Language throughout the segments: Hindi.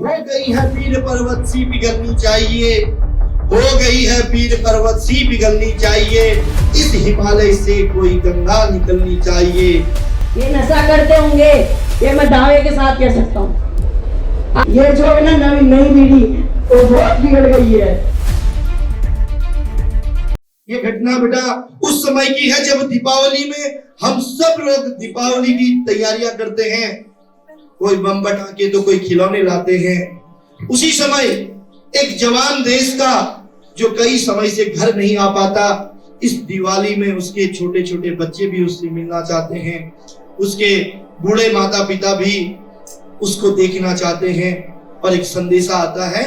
हो गई है पीर पर्वत सी पिघलनी चाहिए, हो गई है पीर पर्वत सी पिघलनी चाहिए, इस हिमालय से कोई गंगा निकलनी चाहिए। ये नशा करते होंगे, ये मैं दावे के साथ कह सकता हूँ। ये जो है ना नई पीढ़ी वो बहुत बिगड़ गई है। ये घटना बेटा उस समय की है जब दीपावली में हम सब लोग दीपावली की तैयारियां करते हैं, कोई बम पटाखे तो कोई खिलौने लाते हैं। उसी समय एक जवान देश का जो कई समय से घर नहीं आ पाता, इस दिवाली में उसके छोटे छोटे बच्चे भी उससे मिलना चाहते हैं, उसके बूढ़े माता पिता भी उसको देखना चाहते हैं। और एक संदेशा आता है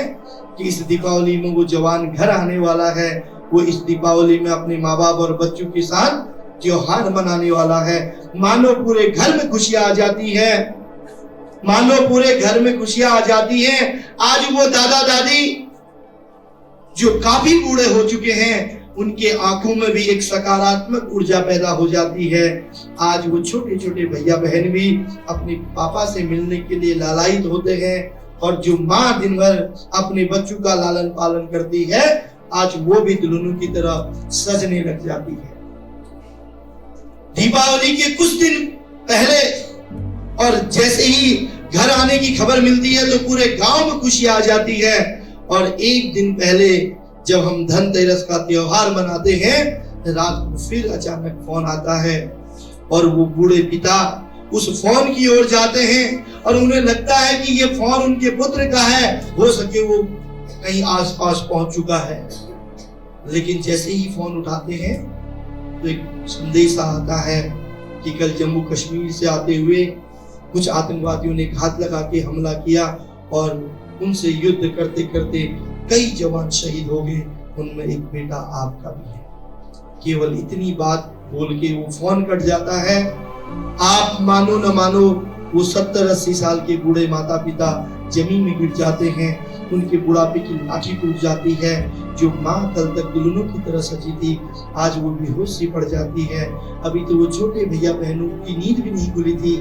कि इस दीपावली में वो जवान घर आने वाला है, वो इस दीपावली में अपने माँ बाप और बच्चों के साथ त्योहार मनाने वाला है। मानो पूरे घर में खुशियां आ जाती है, मानो पूरे घर में खुशियां आ जाती हैं। आज वो दादा दादी जो काफी बूढ़े हो चुके हैं, उनके आंखों में भी एक सकारात्मक ऊर्जा पैदा हो जाती है। आज वो छोटे छोटे भैया बहन भी अपने पापा से मिलने के लिए लालायित होते हैं, और जो माँ दिन भर अपने बच्चों का लालन पालन करती है, आज वो भी दुल्हनों की तरह सजने लग जाती है। दीपावली के कुछ दिन पहले और जैसे ही घर आने की खबर मिलती है तो पूरे गांव में खुशी आ जाती है। और एक दिन पहले जब हम धनतेरस का त्योहार मनाते हैं, रात को फिर अचानक फोन आता है और वो बूढ़े पिता उस फोन की ओर जाते हैं और उन्हें लगता है कि ये फोन उनके पुत्र का है, हो सके वो कहीं आसपास पहुंच चुका है। लेकिन जैसे ही फोन उठाते हैं तो एक संदेशा आता है कि कल जम्मू कश्मीर से आते हुए कुछ आतंकवादियों ने घात लगा के हमला किया और उनसे युद्ध करते करते कई जवान शहीद हो गए, उनमें एक बेटा आपका भी है। केवल इतनी बात बोल के वो फोन कट जाता है। आप मानो न मानो, वो 70-80 साल के बूढ़े माता पिता जमीन में गिर जाते हैं, उनके बुढ़ापे की लाठी टूट जाती है। जो माँ कल तक दुल्हनों की तरह सजी थी, आज वो बेहोश सी पड़ जाती है। अभी तो वो छोटे भैया बहनों की नींद भी नहीं खुली थी।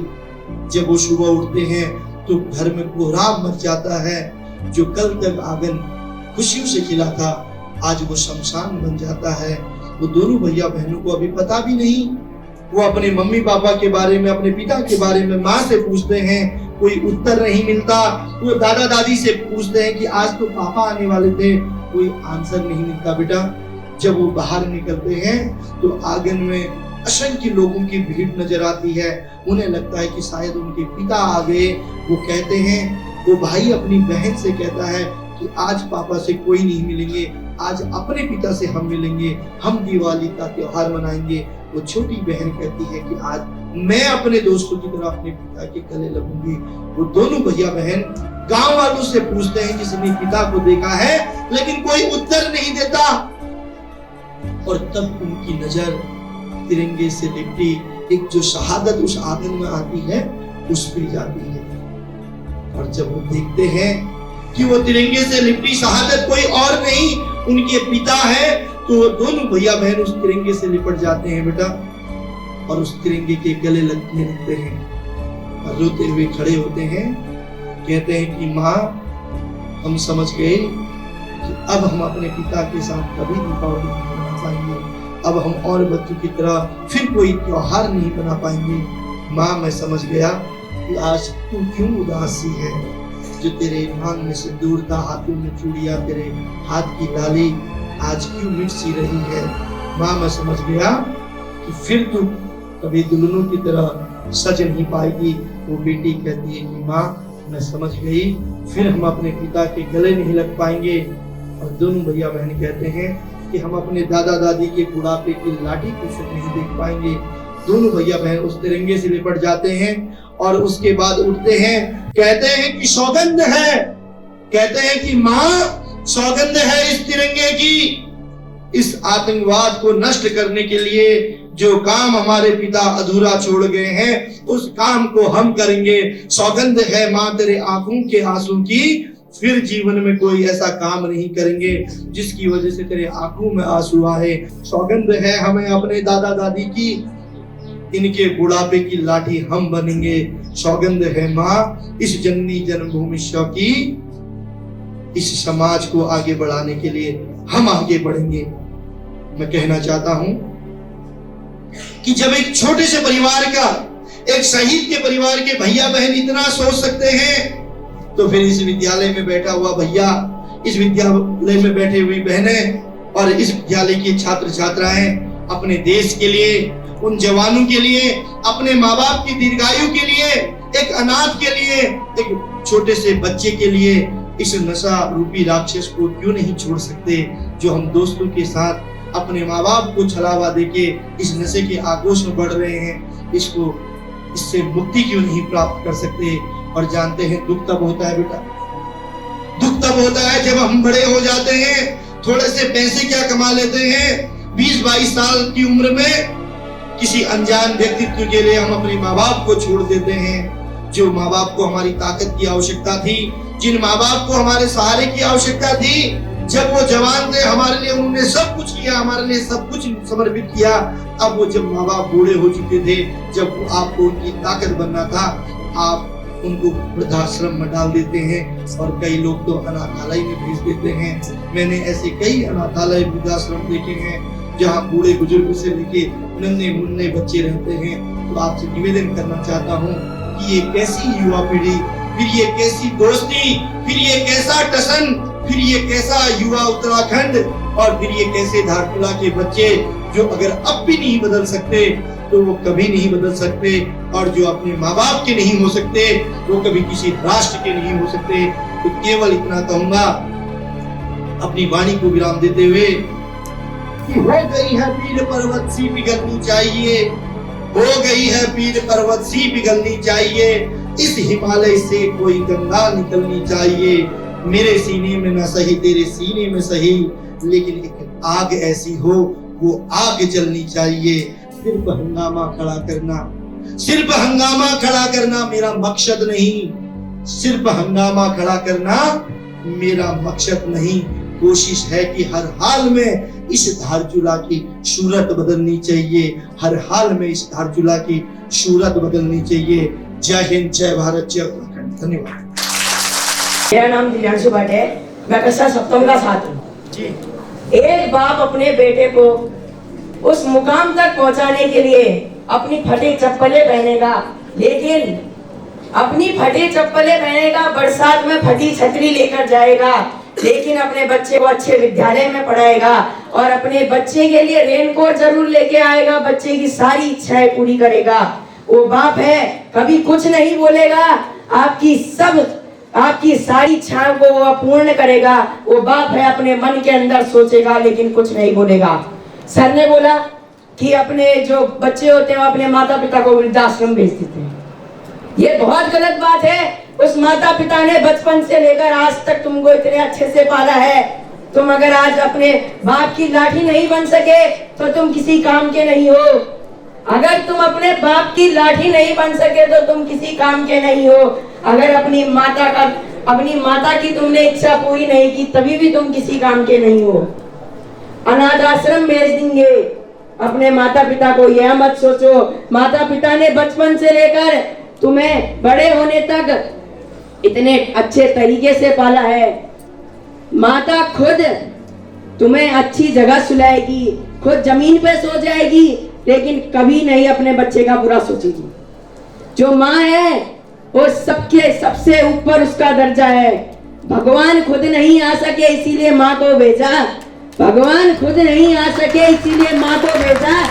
जब वो सुबह उठते हैं तो घर में कोहराम मच जाता है। जो कल तक आंगन खुशियों से खिला था, आज वो शमशान बन जाता है। वो दोनों भैया बहनों को अभी पता भी नहीं। वो अपने मम्मी पापा के बारे में, अपने पिता के बारे में माँ से पूछते हैं, कोई उत्तर नहीं मिलता। वो दादा दादी से पूछते हैं कि आज तो पापा आने वाले थे, कोई आंसर नहीं मिलता बेटा। जब वो बाहर निकलते हैं तो आंगन में असंख्य लोगों की भीड़ नजर आती है। उन्हें लगता है कि शायद उनके पिता आ गए। वो कहते हैं, वो भाई अपनी बहन से कहता है कि आज पापा से कोई नहीं मिलेंगे, आज अपने पिता से हम मिलेंगे, हम दिवाली का त्योहार मनाएंगे। वो छोटी बहन कहती है कि आज मैं अपने दोस्तों की तरह अपने पिता के गले लगूंगी। वो दोनों भैया बहन गांव वालों से पूछते हैं किसी पिता को देखा है, लेकिन कोई उत्तर नहीं देता। और तब उनकी नजर तिरंगे से लिपटी एक जो शहादत उस आंगन में आती है, उस पर जाती है। और जब वो देखते हैं कि वो तिरंगे से लिपटी शहादत कोई और नहीं, उनके पिता है, तो वो दोनों भैया बहन उस तिरंगे से लिपट जाते हैं बेटा, और उस तिरंगे के गले लगने लगते हैं और रोते हुए खड़े होते हैं। कहते हैं कि माँ, हम समझ गए कि अब हम अपने पिता के साथ कभी दीपावली नहीं मना पाएंगे, अब हम और बच्चों की तरह फिर कोई त्योहार नहीं बना पाएंगे। माँ, मैं समझ गया कि आज तू क्यों उदास सी है। जो तेरे मांग में सिंदूर था, हाथों में चूड़ियां, तेरे हाथ की लाली आज क्यों मिट सी रही है। माँ, मैं समझ गया कि फिर तू कभी दुल्हनों की तरह सज नहीं पाएगी। वो बेटी कहती है कि माँ, मैं समझ गई, फिर हम अपने पिता के गले नहीं लग पाएंगे। और दोनों भैया बहन कहते हैं कि हम अपने दादा दादी के बुढ़ापे की लाठी को फिर नहीं देख पाएंगे। दोनों भैया बहन उस तिरंगे से लिपट जाते हैं और उसके बाद उठते हैं। कहते हैं कि सौगंध है, कहते हैं कि माँ, सौगंध है इस तिरंगे की, इस आतंकवाद को नष्ट करने के लिए जो काम हमारे पिता अधूरा छोड़ गए हैं, उस काम को हम करेंगे। सौगंध है माँ तेरे आंखों के आंसू की, फिर जीवन में कोई ऐसा काम नहीं करेंगे जिसकी वजह से तेरे आंखों में आंसू आए। सौगंध है हमें अपने दादा दादी की, इनके बुढ़ापे की लाठी हम बनेंगे। सौगंध है माँ इस जननी जन्मभूमि की, इस समाज को आगे बढ़ाने के लिए हम आगे बढ़ेंगे। मैं कहना चाहता हूं कि जब एक छोटे से परिवार का, एक शहीद के परिवार के भैया बहन इतना सोच सकते हैं, तो फिर इस विद्यालय में बैठा हुआ भैया, इस विद्यालय में बैठे हुई बहनें और इस विद्यालय के छात्र छात्राएं अपने देश के लिए, उन जवानों के लिए, अपने माँ बाप की दीर्घायु के लिए, एक अनाथ के लिए, एक छोटे से बच्चे के लिए इस नशा रूपी राक्षस को क्यों नहीं छोड़ सकते, जो हम दोस्तों के साथ अपने माँ बाप को छलावा देके इस नशे के आगोश में बढ़ रहे हैं, इससे मुक्ति क्यों नहीं प्राप्त कर सकते। और जानते हैं दुख तब होता है बेटा, दुख तब होता है जब हम बड़े हो जाते हैं, थोड़े से पैसे क्या कमा लेते हैं, 20-22 साल की उम्र में किसी अनजान व्यक्तित्व के लिए हम अपने माँ बाप को छोड़ देते हैं। जो माँ बाप को हमारी ताकत की आवश्यकता थी, जिन माँ बाप को हमारे सहारे की आवश्यकता थी, जब वो जवान थे हमारे लिए उन्होंने सब कुछ किया, हमारे लिए सब कुछ समर्पित किया। अब वो जब माँ बाप बूढ़े हो चुके थे, जब आपको उनकी ताकत बनना था, आप उनको वृद्धाश्रम में डाल देते हैं और कई लोग तो अनाथालय में भेज देते हैं। मैंने ऐसे कई अनाथालय वृद्धाश्रम देखे हैं जहाँ बूढ़े बुजुर्ग से लेके नन्हे मुन्ने बच्चे रहते हैं। तो आपसे निवेदन करना चाहता हूँ कि ये कैसी युवा पीढ़ी, फिर ये कैसी दोस्ती, फिर ये कैसा टसन, फिर ये कैसा युवा उत्तराखंड, और फिर ये कैसे धारचूला के बच्चे जो अगर अब भी नहीं बदल सकते तो वो कभी नहीं बदल सकते, और जो अपने माँ बाप के नहीं हो सकते वो कभी किसी राष्ट्र के नहीं हो सकते। तो केवल इतना कहूंगा अपनी वाणी को विराम देते हुए कि हो गई है पीर पर्वत सी पिघलनी चाहिए, हो गई है पीर पर्वत सी पिघलनी चाहिए, इस हिमालय से कोई गंगा निकलनी चाहिए। मेरे सीने में न सही तेरे सीने में सही, लेकिन एक आग ऐसी हो वो आग जलनी चाहिए। सिर्फ हंगामा खड़ा करना, सिर्फ हंगामा खड़ा करना मेरा मकसद नहीं, सिर्फ हंगामा खड़ा करना मेरा मकसद नहीं। कोशिश है कि हर हाल में इस धारचूला की सूरत बदलनी चाहिए, हर हाल में इस धारचूला की सूरत बदलनी चाहिए। जय हिंद, जय भारत, जय उत्तराखंड। धन्यवाद। मेरा नाम दिव्यांशु भट्ट है, मैं कक्षा सप्तम का छात्र हूँ जी। एक बाप अपने बेटे को उस मुकाम तक पहुंचाने के लिए अपनी फटी चप्पलें पहनेगा, लेकिन अपनी फटी चप्पलें पहनेगा, बरसात में फटी छतरी लेकर जाएगा, लेकिन अपने बच्चे को अच्छे विद्यालय में पढ़ाएगा और अपने बच्चे के लिए रेनकोट जरूर लेके आएगा, बच्चे की सारी इच्छाएं पूरी करेगा। वो बाप है, कभी कुछ नहीं बोलेगा, आपकी सारी इच्छाओं को वो पूर्ण करेगा। वो बाप है, अपने मन के अंदर सोचेगा लेकिन कुछ नहीं बोलेगा। सर ने बोला कि अपने जो बच्चे होते हैं वो अपने माता पिता को वृद्धाश्रम भेज देते हैं। ये बहुत गलत बात है। उस माता पिता ने बचपन से लेकर आज तक तुमको इतने अच्छे से पाला है। तुम अगर आज अपने बाप की लाठी नहीं बन सके तो तुम किसी काम के नहीं हो। अगर तुम अपने बाप की लाठी नहीं बन सके तो तुम किसी काम के नहीं हो। अगर अपनी माता की तुमने इच्छा पूरी नहीं की तभी भी तुम किसी काम के नहीं हो। अनाथ आश्रम भेज देंगे अपने माता पिता को, यह मत सोचो। माता पिता ने बचपन से लेकर तुम्हें बड़े होने तक इतने अच्छे तरीके से पाला है। माता खुद तुम्हें अच्छी जगह सुलाएगी, खुद जमीन पे सो जाएगी, लेकिन कभी नहीं अपने बच्चे का बुरा सोचेगी। जो माँ है वो सबसे ऊपर उसका दर्जा है। भगवान खुद नहीं आ सके इसीलिए माँ को भेजा, भगवान खुद नहीं आ सके इसीलिए माँ को भेजा।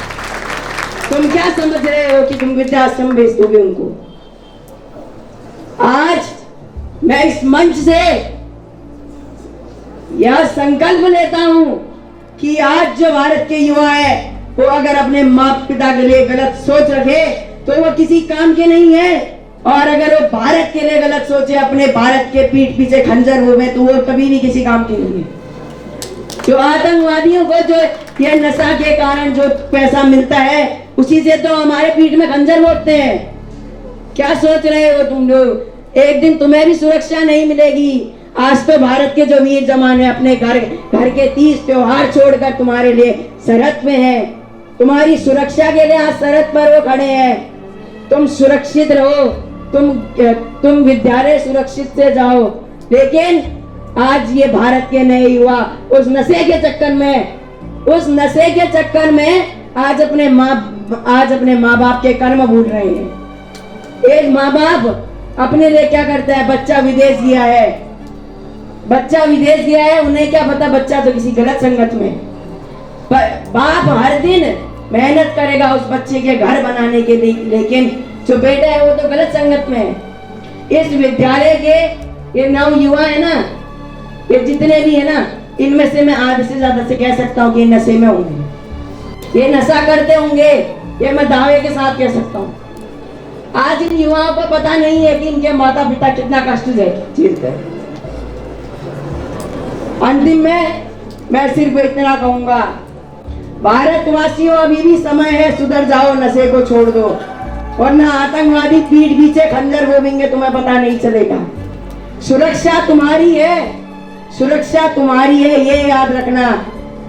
तुम क्या समझ रहे हो कि तुम वृद्धाश्रम भेज दोगे उनको? आज मैं इस मंच से यह संकल्प लेता हूं कि आज जो भारत के युवा है वो अगर अपने माँ पिता के लिए गलत सोच रखे तो वो किसी काम के नहीं है, और अगर वो भारत के लिए गलत सोचे, अपने भारत के पीठ पीछे खंजर हुए, तो वो कभी भी किसी काम के नहीं है। जो आतंकवादियों को जो ये नशा के कारण जो पैसा मिलता है उसी से तो हमारे पीठ में खंजर मोड़ते हैं। क्या सोच रहे हो तुम लोग? एक दिन तुम्हें भी सुरक्षा नहीं मिलेगी। आज तो भारत के जो वीर जवान है अपने घर के 30 त्योहार छोड़कर तुम्हारे लिए सरहद में है, तुम्हारी सुरक्षा के लिए आज सरहद पर वो खड़े हैं। तुम सुरक्षित रहो, तुम विद्यालय सुरक्षित से जाओ, लेकिन आज ये भारत के नए युवा उस नशे के चक्कर में आज अपने माँ बाप के कर्म भूल रहे हैं। एक माँ बाप अपने लिए क्या करता है, बच्चा विदेश गया है, उन्हें क्या पता बच्चा तो किसी गलत संगत में। बाप हर दिन मेहनत करेगा उस बच्चे के घर बनाने के लिए, लेकिन जो बेटा है वो तो गलत संगत में है। इस विद्यालय के ये नव युवा है ना, ये जितने भी है ना, इनमें से मैं आधे से ज्यादा से कह सकता हूँ कि नशे में होंगे, ये नशा करते होंगे, ये मैं दावे के साथ कह सकता हूँ। आज इन युवाओं को पता नहीं है कि इनके माता पिता कितना कष्ट झेलते हैं। अंतिम में मैं सिर्फ इतना कहूंगा, भारतवासियों अभी भी समय है, सुधर जाओ, नशे को छोड़ दो, वरना आतंकवादी पीठ पीछे खंजर घूमेंगे, तुम्हें पता नहीं चलेगा। सुरक्षा तुम्हारी है, ये याद रखना।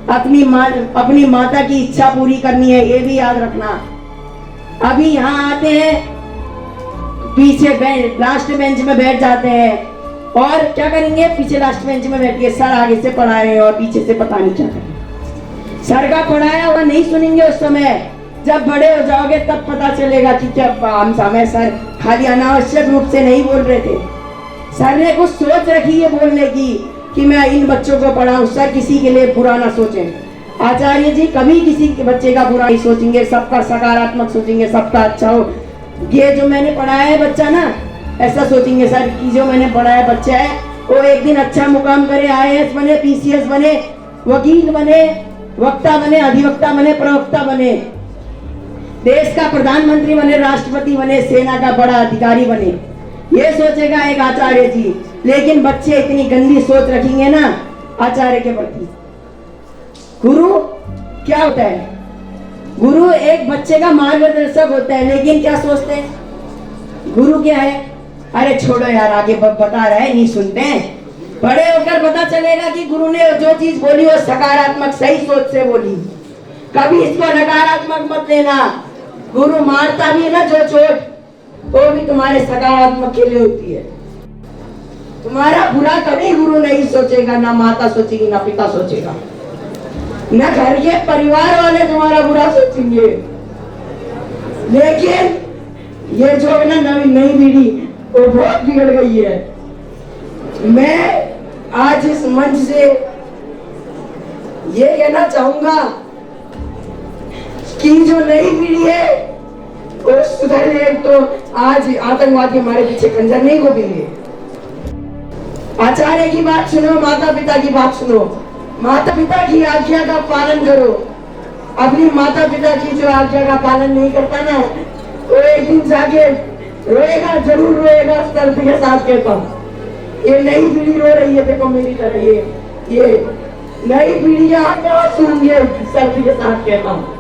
अपनी माता की इच्छा पूरी करनी है, ये भी याद रखना। अभी यहाँ आते हैं, पीछे लास्ट बेंच में बैठ जाते हैं और क्या करेंगे, पीछे लास्ट बेंच में बैठ के सर आगे से पढ़ा रहे हैं और पीछे से पता नहीं क्या करें। सर का पढ़ाया हुआ नहीं सुनेंगे उस समय, जब बड़े हो जाओगे तब पता चलेगा कि क्या हम समय सर खाली अनावश्यक रूप से नहीं बोल रहे थे। सर ने कुछ सोच रखी है बोलने की कि मैं इन बच्चों को पढ़ाऊं। सर किसी के लिए बुरा ना सोचें। आचार्य जी कभी किसी के बच्चे का बुरा नहीं सोचेंगे, सबका सकारात्मक सोचेंगे, सबका अच्छा हो। ये जो मैंने पढ़ाया है बच्चा ना, ऐसा सोचेंगे सर कि जो मैंने पढ़ाया बच्चा है वो एक दिन अच्छा मुकाम करे, IAS बने, PCS बने, वकील बने, वक्ता बने, अधिवक्ता बने, प्रवक्ता बने, देश का प्रधानमंत्री बने, राष्ट्रपति बने, सेना का बड़ा अधिकारी बने। ये सोचेगा एक आचार्य जी। लेकिन बच्चे इतनी गंदी सोच रखेंगे ना आचार्य के प्रति। गुरु क्या होता है? गुरु एक बच्चे का मार्गदर्शक होता है, लेकिन क्या सोचते हैं गुरु क्या है? अरे छोड़ो यार, आगे बता रहा है, नहीं सुनते हैं। बड़े होकर पता चलेगा कि गुरु ने जो चीज बोली वो सकारात्मक सही सोच से बोली। कभी इसको नकारात्मक मत लेना। गुरु मारता भी है ना जो चोट, वो भी तुम्हारे सकारात्मक के लिए होती है। तुम्हारा बुरा कभी गुरु नहीं सोचेगा, ना माता सोचेगी, ना पिता सोचेगा, न घर के परिवार वाले तुम्हारा बुरा सोचेंगे। लेकिन ये जो है ना नई पीढ़ी, वो बहुत बिगड़ गई है। मैं आज इस मंच से ये कहना चाहूंगा कि जो नई पीढ़ी है वो सुधरे, तो आज आतंकवाद के हमारे पीछे खंजर नहीं घोपेंगे। आचार्य की बात सुनो, माता पिता की बात सुनो, माता पिता की आज्ञा का पालन करो। अपनी माता पिता की जो आज्ञा का पालन नहीं करता ना, वो एक दिन जाके रोएगा, जरूर रोएगा। दर्द के साथ कहता हूँ, ये नई पीढ़ी रो रही है, देखो मेरी तरह। ये नई पीढ़ी के आगे सुनिए, सर्दी के साथ कहता हूँ।